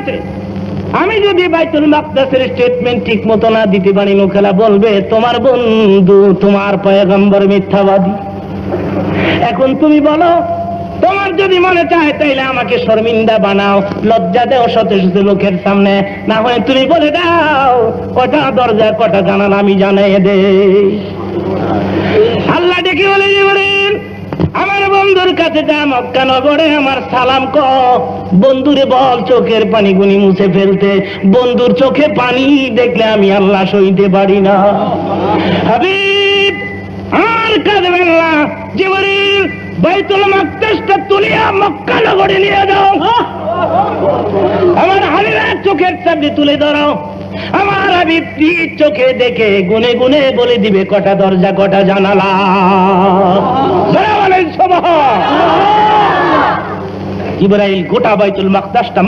আছে। আমি যদি বাইতুল মাকদাসের স্টেটমেন্ট ঠিক মতো না দিতে পারি, লোকেরা বলবে তোমার বন্ধু তোমার পয়গম্বর মিথ্যাবাদী। এখন তুমি বলো, তোমার যদি মনে চায় তাইলে আমাকে শর্মিন্দা বানাও, লজ্জা দেও শত শত লোকের সামনে, না হয় তুমি বলে দাও কটা দরজা কটা জানালা আমি জানাই দে। আল্লাহ ডেকে বলে জিবরিল, আমার বন্ধুর কাছে যা, মক্কা নগরে আমার সালাম ক, বন্ধুরে বল চোখের পানি গুনি মুছে ফেলতে। বন্ধুর চোখে পানি দেখলে আমি আল্লাহ সইতে পারি না। হাবিব আর কাঁদবেন না, জিবরিল বাইতুল মাকদাসটা তুলিয়া মক্কা নগরে নিয়ে যাও, আমার হাবিবের চোখের সামনে তুলে ধরো। আমার হাবিব চোখে দেখে গুনে গুনে বলে দিবে কটা দরজা কটা জানালা। জিবরাইল গোটা বাইতুল মাকদাসটা